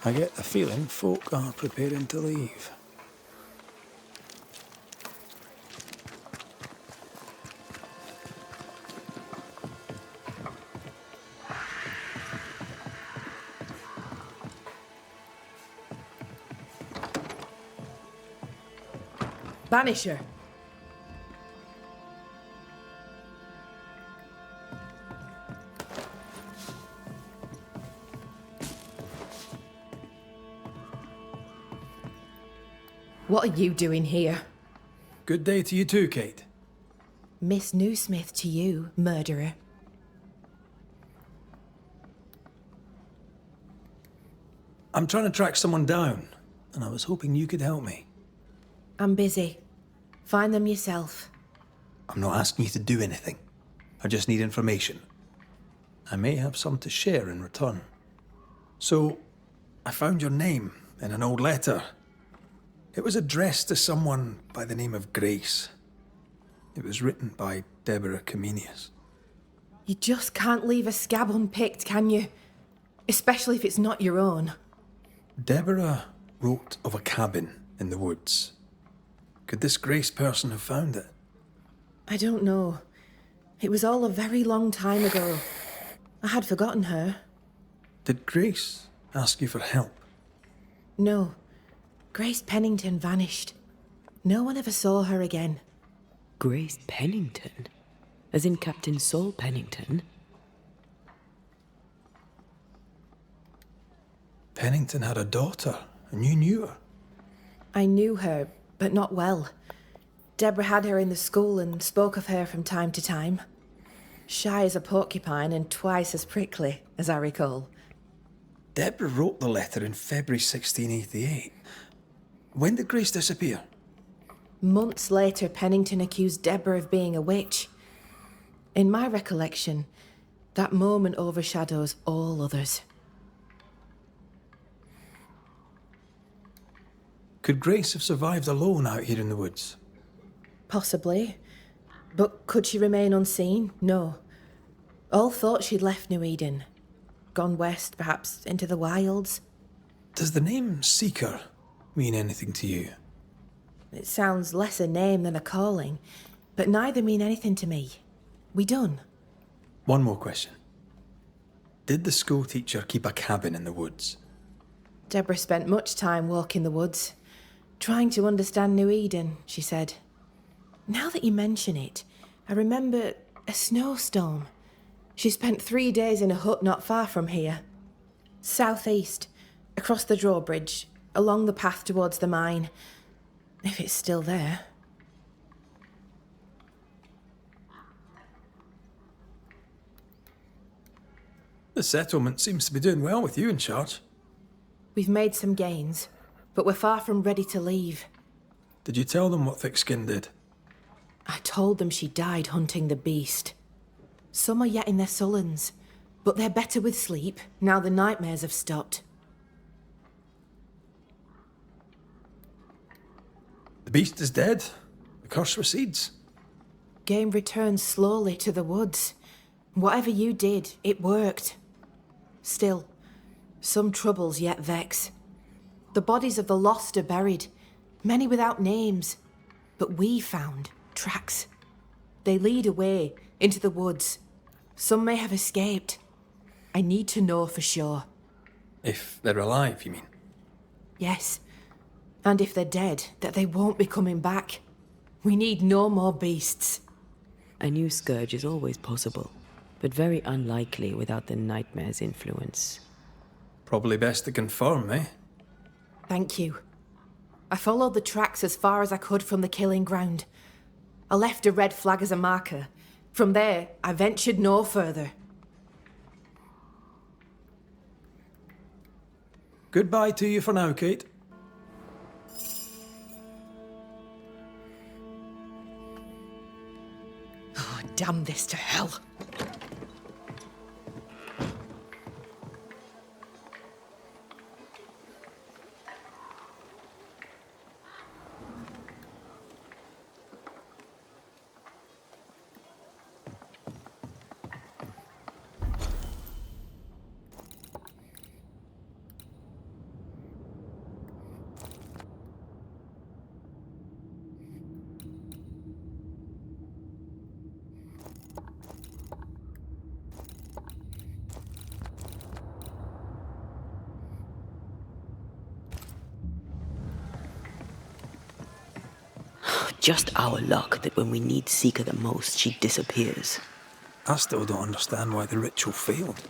I get the feeling folk are preparing to leave. Banisher. What are you doing here? Good day to you too, Kate. Miss Newsmith to you, murderer. I'm trying to track someone down, and I was hoping you could help me. I'm busy. Find them yourself. I'm not asking you to do anything. I just need information. I may have some to share in return. So, I found your name in an old letter. It was addressed to someone by the name of Grace. It was written by Deborah Comenius. You just can't leave a scab unpicked, can you? Especially if it's not your own. Deborah wrote of a cabin in the woods. Could this Grace person have found it? I don't know. It was all a very long time ago. I had forgotten her. Did Grace ask you for help? No. Grace Pennington vanished. No one ever saw her again. Grace Pennington? As in Captain Saul Pennington? Pennington had a daughter, and you knew her. I knew her, but not well. Deborah had her in the school and spoke of her from time to time. Shy as a porcupine and twice as prickly, as I recall. Deborah wrote the letter in February 1688. When did Grace disappear? Months later, Pennington accused Deborah of being a witch. In my recollection, that moment overshadows all others. Could Grace have survived alone out here in the woods? Possibly. But could she remain unseen? No. All thought she'd left New Eden. Gone west, perhaps into the wilds. Does the name Seeker mean anything to you? It sounds less a name than a calling, but neither mean anything to me. We done? One more question. Did the school teacher keep a cabin in the woods? Deborah spent much time walking the woods, trying to understand New Eden, she said. Now that you mention it, I remember a snowstorm. She spent 3 days in a hut not far from here. Southeast, across the drawbridge, along the path towards the mine. If it's still there. The settlement seems to be doing well with you in charge. We've made some gains, but we're far from ready to leave. Did you tell them what Thickskin did? I told them she died hunting the beast. Some are yet in their sullens, but they're better with sleep now the nightmares have stopped. The beast is dead. The curse recedes. Game returns slowly to the woods. Whatever you did, it worked. Still, some troubles yet vex. The bodies of the lost are buried, many without names, but we found tracks. They lead away into the woods. Some may have escaped. I need to know for sure. If they're alive, you mean? Yes. And if they're dead, that they won't be coming back. We need no more beasts. A new scourge is always possible, but very unlikely without the nightmare's influence. Probably best to confirm, eh? Thank you. I followed the tracks as far as I could from the killing ground. I left a red flag as a marker. From there, I ventured no further. Goodbye to you for now, Kate. Oh, damn this to hell. Just our luck that when we need Seeker the most, she disappears. I still don't understand why the ritual failed.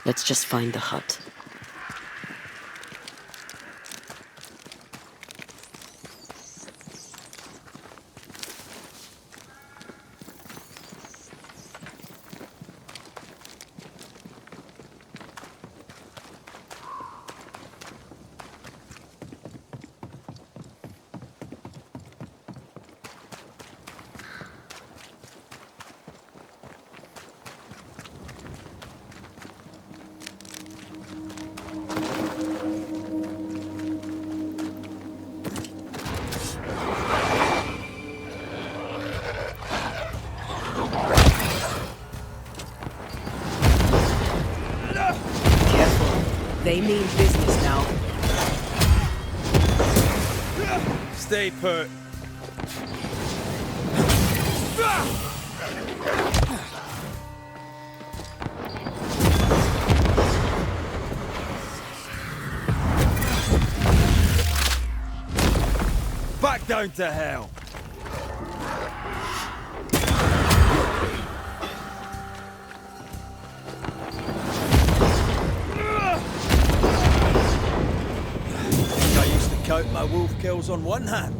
Let's just find the hut. They mean business now. Stay put. Back down to hell. I used to count my wolf kills on one hand.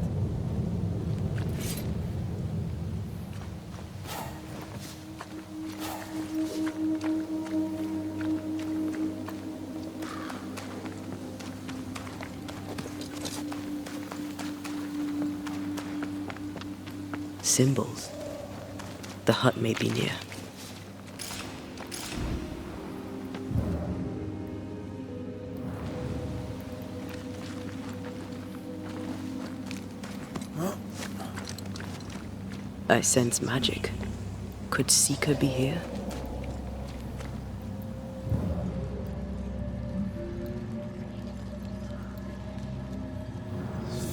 Symbols. The hut may be near. I sense magic. Could Seeker be here?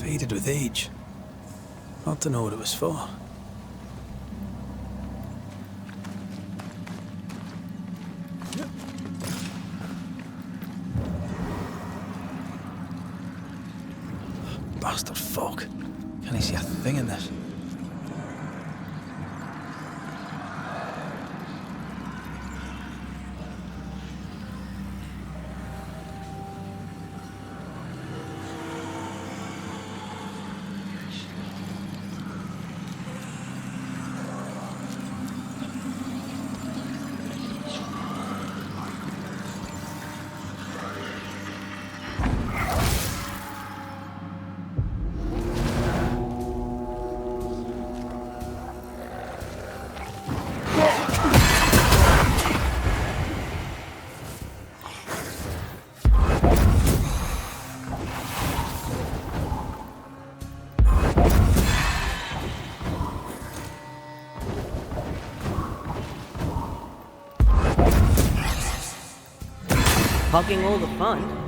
Faded with age. Hard to know what it was for. Bastard fog. Can I see a thing in this? Hogging all the fun.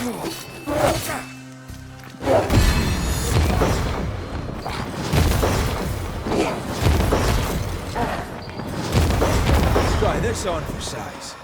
Try this on for size.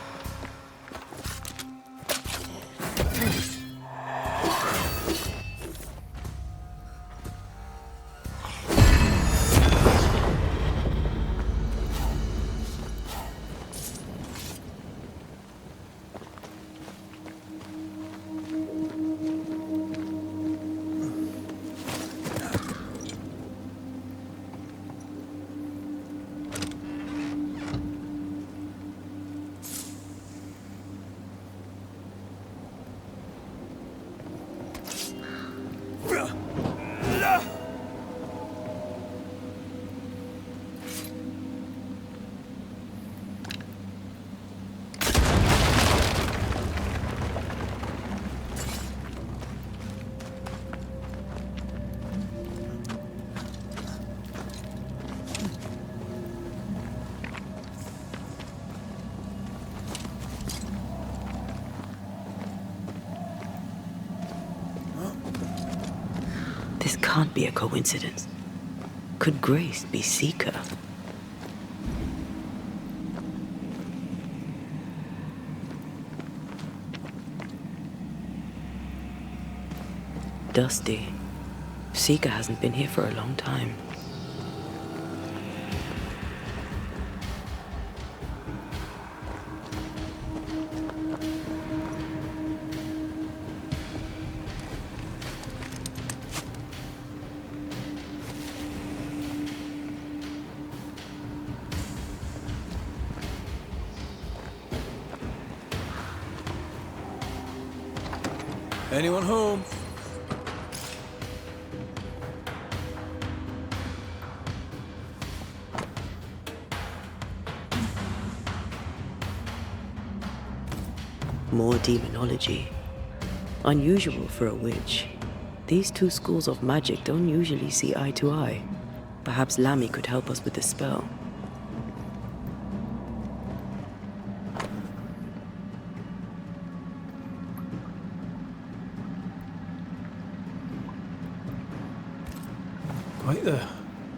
This can't be a coincidence. Could Grace be Seeker? Dusty. Seeker hasn't been here for a long time. Anyone home? More demonology. Unusual for a witch. These two schools of magic don't usually see eye to eye. Perhaps Lammy could help us with the spell. Quite the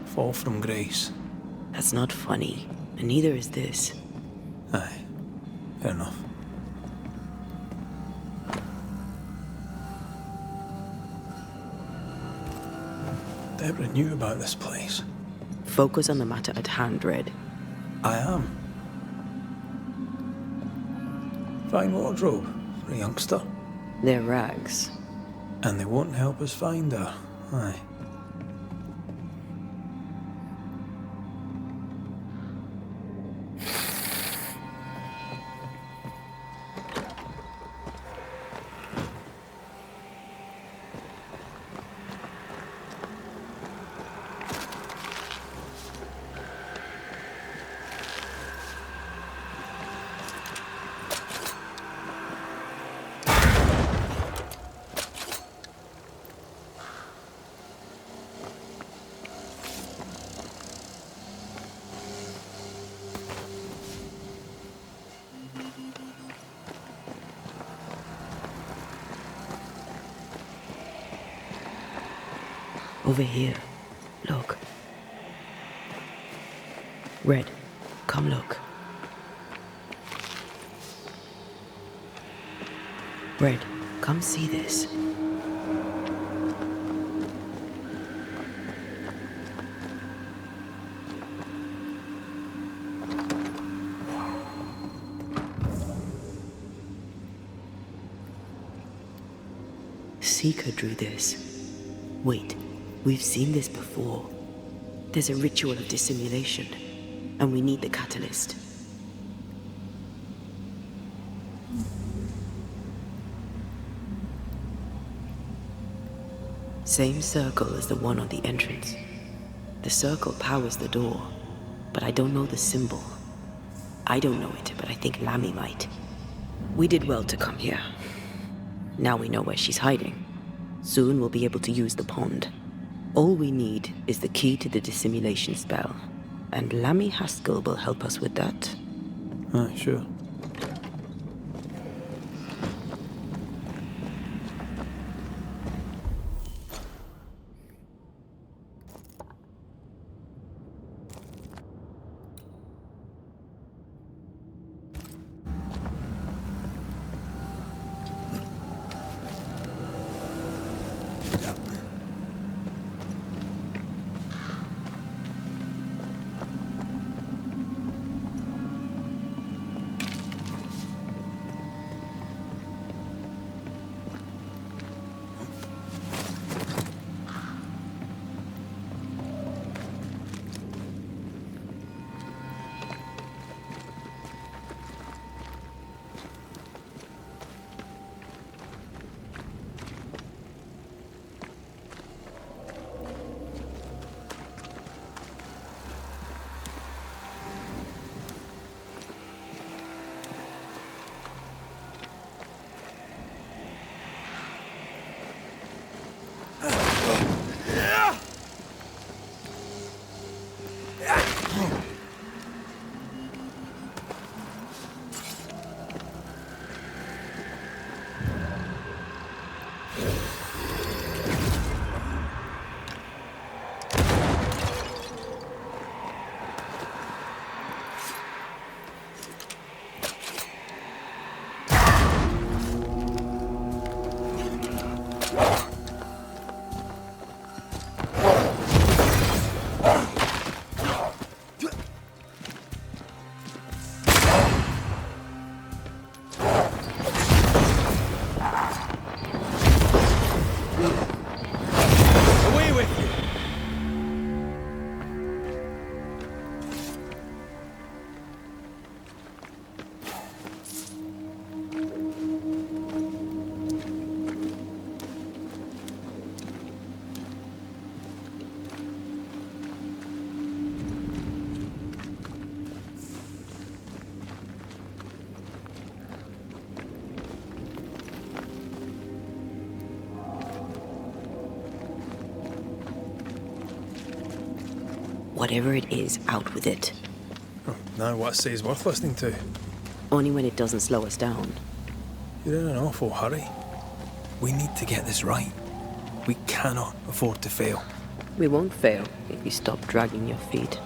fall from grace. That's not funny, and neither is this. Aye, fair enough. Deborah knew about this place. Focus on the matter at hand, Red. I am. Fine wardrobe for a youngster. They're rags. And they won't help us find her. Aye. Over here. Look. Red, come look. Red, come see this. Seeker drew this. Wait. We've seen this before. There's a ritual of dissimulation, and we need the catalyst. Same circle as the one on the entrance. The circle powers the door, but I don't know the symbol. I don't know it, but I think Lammy might. We did well to come here. Now we know where she's hiding. Soon we'll be able to use the pond. All we need is the key to the dissimulation spell, and Lammy Haskell will help us with that. Aye, sure. Whatever it is, out with it. Oh, now what I say is worth listening to. Only when it doesn't slow us down. You're in an awful hurry. We need to get this right. We cannot afford to fail. We won't fail if you stop dragging your feet.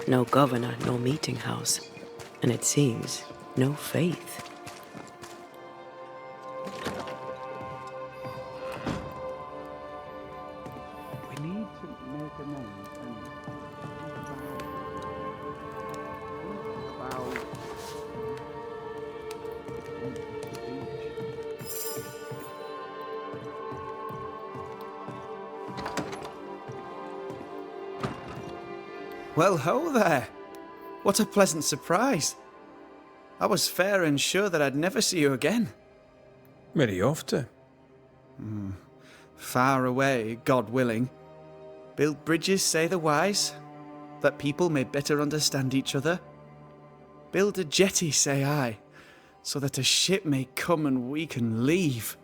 No governor, no meeting house. And it seems, no faith. We need to make amends and Well, ho there! What a pleasant surprise. I was fair and sure that I'd never see you again. Where are you off to? Far away, God willing. Build bridges, say the wise, that people may better understand each other. Build a jetty, say I, so that a ship may come and we can leave.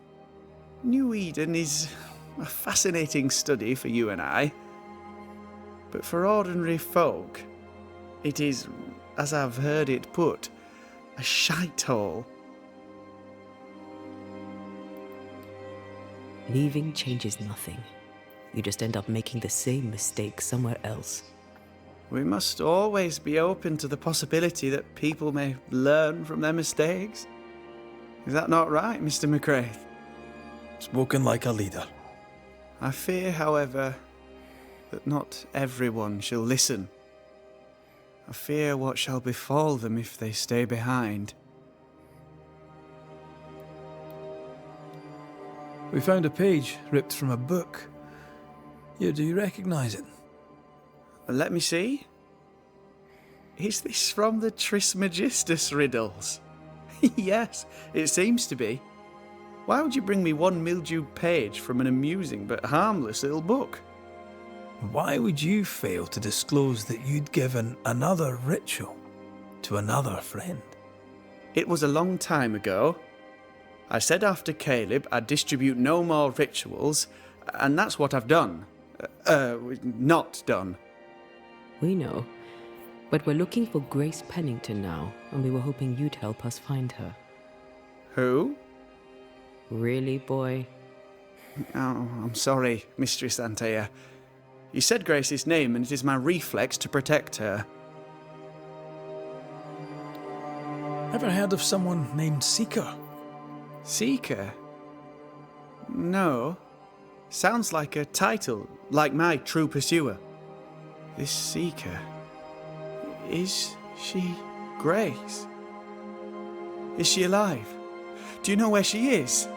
New Eden is a fascinating study for you and I. But for ordinary folk, it is, as I've heard it put, a shite hole. Leaving changes nothing. You just end up making the same mistake somewhere else. We must always be open to the possibility that people may learn from their mistakes. Is that not right, Mr. McCraith? Spoken like a leader. I fear, however, that not everyone shall listen. I fear what shall befall them if they stay behind. We found a page ripped from a book. Here, do you recognise it? Let me see. Is this from the Trismegistus riddles? Yes, it seems to be. Why would you bring me one mildewed page from an amusing but harmless little book? Why would you fail to disclose that you'd given another ritual to another friend? It was a long time ago. I said after Caleb I'd distribute no more rituals, and that's what I've done. Not done. We know. But we're looking for Grace Pennington now, and we were hoping you'd help us find her. Who? Really, boy? Oh, I'm sorry, Mistress Antea. You said Grace's name, and it is my reflex to protect her. Ever heard of someone named Seeker? Seeker? No. Sounds like a title, like my true pursuer. This Seeker... Is she Grace? Is she alive? Do you know where she is?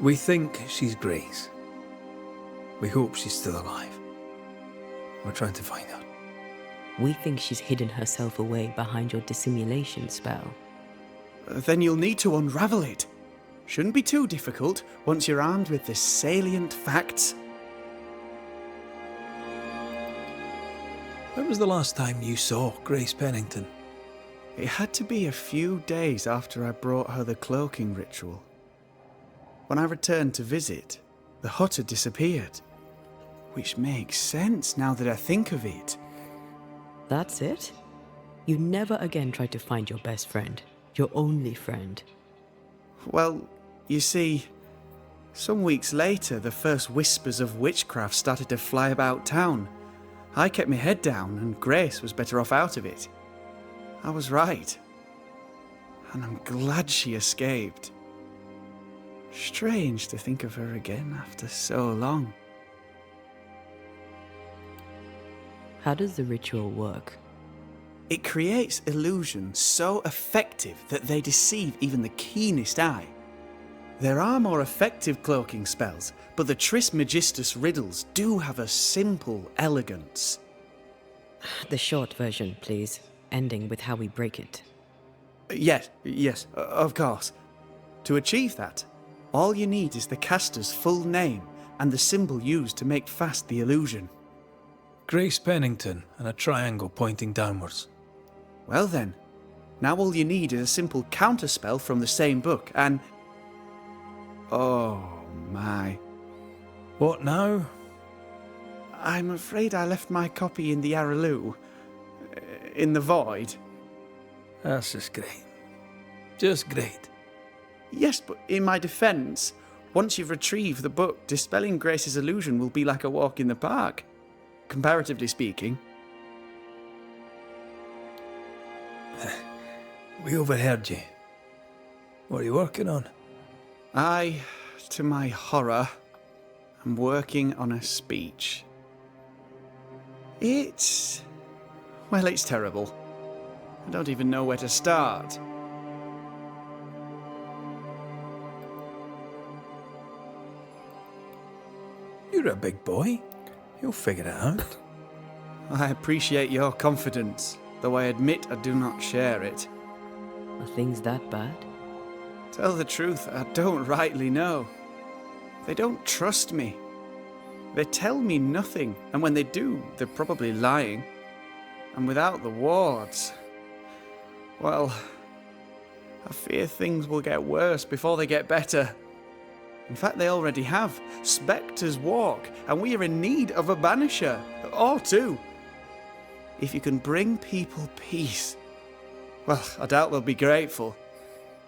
We think she's Grace. We hope she's still alive. We're trying to find her. We think she's hidden herself away behind your dissimulation spell. Then you'll need to unravel it. Shouldn't be too difficult once you're armed with the salient facts. When was the last time you saw Grace Pennington? It had to be a few days after I brought her the cloaking ritual. When I returned to visit, the hut had disappeared. Which makes sense now that I think of it. That's it? You never again tried to find your best friend, your only friend. Well, you see, some weeks later the first whispers of witchcraft started to fly about town. I kept my head down and Grace was better off out of it. I was right. And I'm glad she escaped. Strange to think of her again after so long. How does the ritual work? It creates illusions so effective that they deceive even the keenest eye. There are more effective cloaking spells, but the Trismegistus riddles do have a simple elegance. The short version, please, ending with how we break it. Yes, of course. To achieve that, all you need is the caster's full name and the symbol used to make fast the illusion. Grace Pennington and a triangle pointing downwards. Well then, now all you need is a simple counterspell from the same book and... Oh my. What now? I'm afraid I left my copy in the Araloo. In the void. That's just great. Just great. Yes, but in my defence, once you've retrieved the book, dispelling Grace's illusion will be like a walk in the park. Comparatively speaking. We overheard you. What are you working on? I, to my horror, am working on a speech. It's terrible. I don't even know where to start. You're a big boy. You'll figure it out. I appreciate your confidence, though I admit I do not share it. Are things that bad? Tell the truth, I don't rightly know. They don't trust me. They tell me nothing, and when they do, they're probably lying. And without the wards... well, I fear things will get worse before they get better. In fact, they already have. Spectres walk, and we are in need of a banisher, or two. If you can bring people peace, well, I doubt they'll be grateful.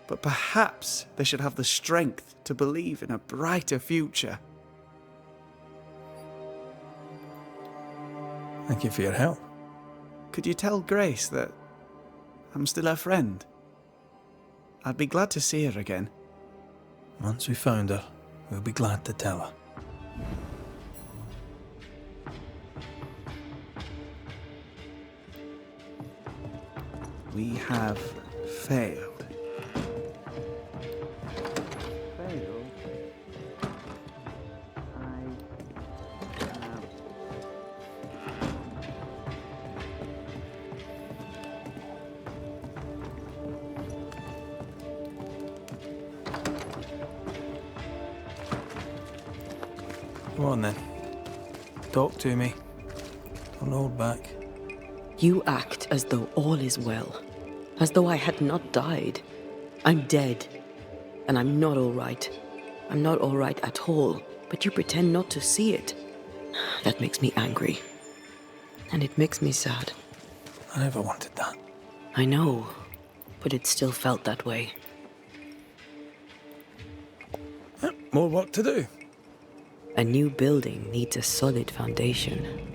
But perhaps they should have the strength to believe in a brighter future. Thank you for your help. Could you tell Grace that I'm still her friend? I'd be glad to see her again. Once we found her, we'll be glad to tell her. We have failed. Failed? Come on then. Talk to me. Don't hold back. You act as though all is well, as though I had not died. I'm dead, and I'm not all right. I'm not all right at all, but you pretend not to see it. That makes me angry. And it makes me sad. I never wanted that. I know, but it still felt that way. More work to do. A new building needs a solid foundation.